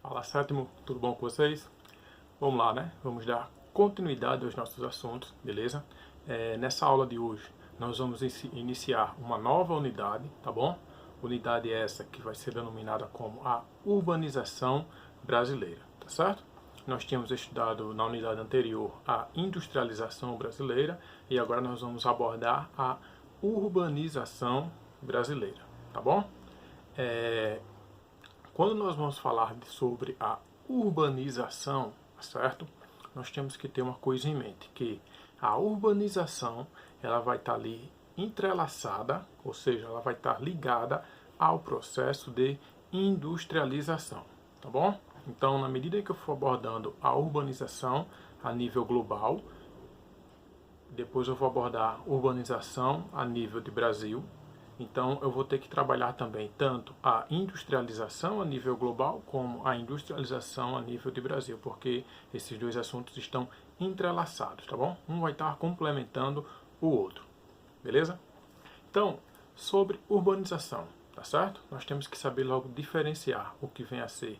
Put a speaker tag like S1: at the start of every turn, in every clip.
S1: Fala sétimo, tudo bom com vocês? Vamos lá, né? Vamos dar continuidade aos nossos assuntos, beleza? Nessa aula de hoje nós vamos iniciar uma nova unidade, tá bom? Unidade essa que vai ser denominada como a urbanização brasileira, tá certo? Nós tínhamos estudado na unidade anterior a industrialização brasileira e agora nós vamos abordar a urbanização brasileira, tá bom? Quando nós vamos falar sobre a urbanização, certo? Nós temos que ter uma coisa em mente, que a urbanização ela vai estar ali entrelaçada, ou seja, ela vai estar ligada ao processo de industrialização, tá bom? Então, na medida que eu for abordando a urbanização a nível global, depois eu vou abordar urbanização a nível de Brasil. Então, eu vou ter que trabalhar também tanto a industrialização a nível global como a industrialização a nível de Brasil, porque esses dois assuntos estão entrelaçados, tá bom? Um vai estar complementando o outro, beleza? Então, sobre urbanização, tá certo? Nós temos que saber logo diferenciar o que vem a ser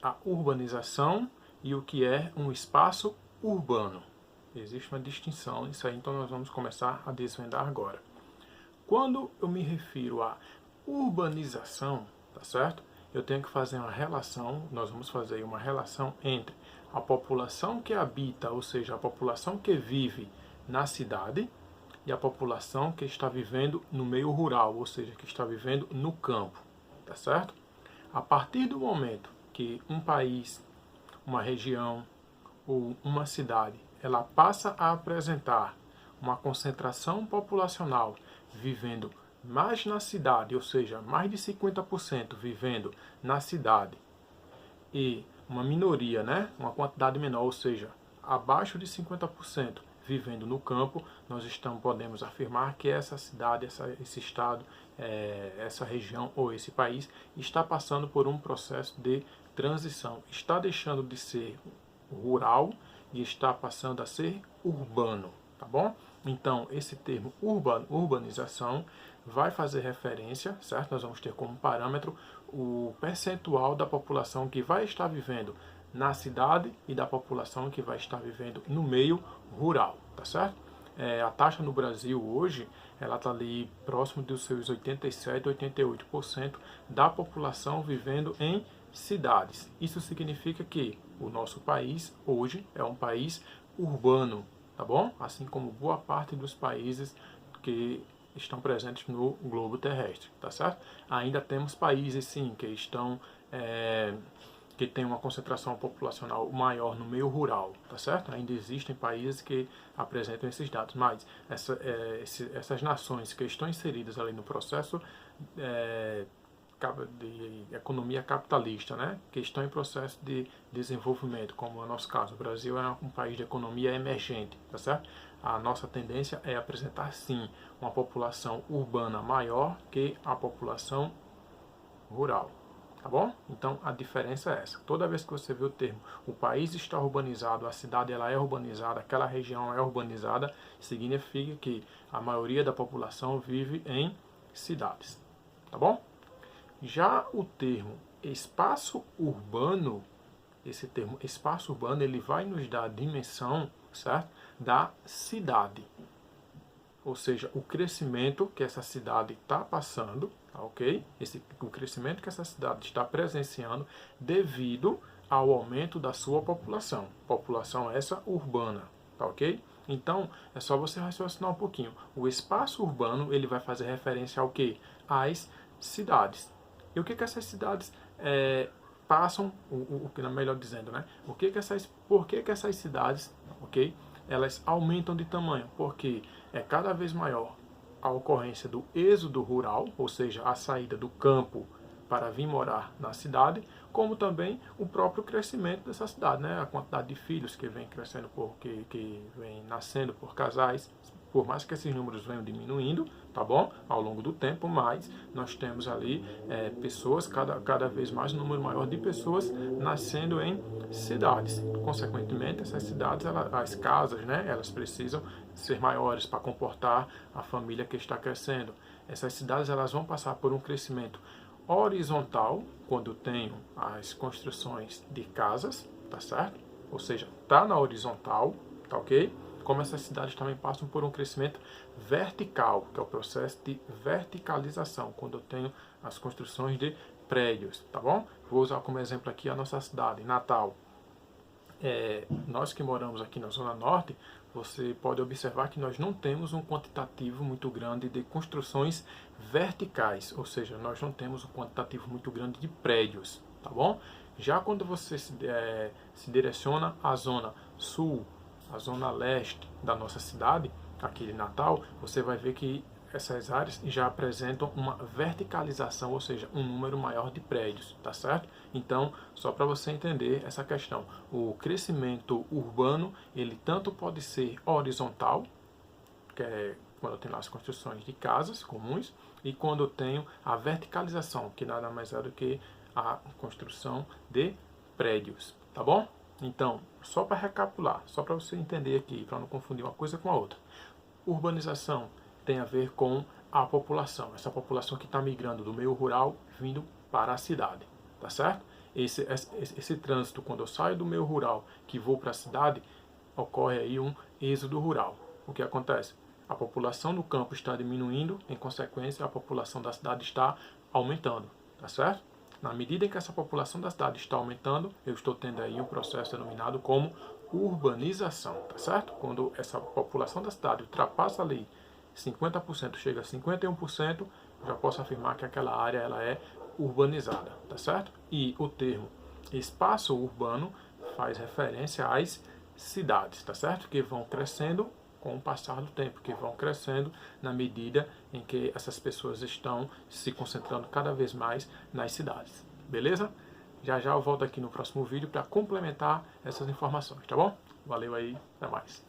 S1: a urbanização e o que é um espaço urbano. Existe uma distinção nisso aí, então nós vamos começar a desvendar agora. Quando eu me refiro à urbanização, tá certo? Eu tenho que fazer uma relação, nós vamos fazer uma relação entre a população que habita, ou seja, a população que vive na cidade e a população que está vivendo no meio rural, ou seja, que está vivendo no campo, tá certo? A partir do momento que um país, uma região ou uma cidade, ela passa a apresentar uma concentração populacional vivendo mais na cidade, ou seja, mais de 50% vivendo na cidade e uma minoria, né, uma quantidade menor, ou seja, abaixo de 50% vivendo no campo, nós podemos afirmar que essa cidade, esse estado, essa região ou esse país está passando por um processo de transição, está deixando de ser rural e está passando a ser urbano, tá bom? Então, esse termo urbanização vai fazer referência, certo? Nós vamos ter como parâmetro o percentual da população que vai estar vivendo na cidade e da população que vai estar vivendo no meio rural, tá certo? A taxa no Brasil hoje, ela está ali próximo dos seus 87, 88% da população vivendo em cidades. Isso significa que o nosso país hoje é um país urbano, tá bom? Assim como boa parte dos países que estão presentes no globo terrestre, tá certo? Ainda temos países, sim, que estão que têm uma concentração populacional maior no meio rural, tá certo? Ainda existem países que apresentam esses dados, mas essas nações que estão inseridas ali no processo de economia capitalista, né, que estão em processo de desenvolvimento, como é o nosso caso. O Brasil é um país de economia emergente, tá certo? A nossa tendência é apresentar, sim, uma população urbana maior que a população rural, tá bom? Então, a diferença é essa. Toda vez que você vê o termo, o país está urbanizado, a cidade ela é urbanizada, aquela região é urbanizada, significa que a maioria da população vive em cidades, tá bom? Já o termo espaço urbano, esse termo espaço urbano, ele vai nos dar a dimensão, certo, da cidade. Ou seja, o crescimento que essa cidade está passando, tá, ok? O crescimento que essa cidade está presenciando devido ao aumento da sua população. População essa urbana, tá, ok? Então, é só você raciocinar um pouquinho. O espaço urbano, ele vai fazer referência ao quê? Às cidades. E o que essas cidades passam, melhor dizendo, né? Por que essas cidades, ok? Elas aumentam de tamanho? Porque é cada vez maior a ocorrência do êxodo rural, ou seja, a saída do campo para vir morar na cidade, como também o próprio crescimento dessa cidade, né? A quantidade de filhos que vem crescendo, que vem nascendo por casais, por mais que esses números venham diminuindo, tá bom? Ao longo do tempo, mas nós temos ali pessoas, cada vez mais, um número maior de pessoas nascendo em cidades. Consequentemente, essas cidades, as casas, né? Elas precisam ser maiores para comportar a família que está crescendo. Essas cidades, elas vão passar por um crescimento horizontal, quando eu tenho as construções de casas, tá certo? Ou seja, tá na horizontal, tá ok? Como essas cidades também passam por um crescimento vertical, que é o processo de verticalização, quando eu tenho as construções de prédios, tá bom? Vou usar como exemplo aqui a nossa cidade, Natal. Nós que moramos aqui na Zona Norte, você pode observar que nós não temos um quantitativo muito grande de construções verticais, ou seja, nós não temos um quantitativo muito grande de prédios, tá bom? Já quando você se direciona à zona sul, à zona leste da nossa cidade, aqui de Natal, você vai ver que essas áreas já apresentam uma verticalização, ou seja, um número maior de prédios, tá certo? Então, só para você entender essa questão, o crescimento urbano, ele tanto pode ser horizontal, que é quando eu tenho as construções de casas comuns, e quando eu tenho a verticalização, que nada mais é do que a construção de prédios, tá bom? Então, só para recapitular, só para você entender aqui, para não confundir uma coisa com a outra. Urbanização tem a ver com a população, essa população que está migrando do meio rural vindo para a cidade, tá certo? Esse trânsito, quando eu saio do meio rural que vou para a cidade, ocorre aí um êxodo rural. O que acontece? A população do campo está diminuindo, em consequência, a população da cidade está aumentando, tá certo? Na medida em que essa população da cidade está aumentando, eu estou tendo aí um processo denominado como urbanização, tá certo? Quando essa população da cidade ultrapassa ali 50%, chega a 51%, já posso afirmar que aquela área ela é urbanizada, tá certo? E o termo espaço urbano faz referência às cidades, tá certo? Que vão crescendo com o passar do tempo, que vão crescendo na medida em que essas pessoas estão se concentrando cada vez mais nas cidades. Beleza? Já já eu volto aqui no próximo vídeo para complementar essas informações, tá bom? Valeu aí, até mais.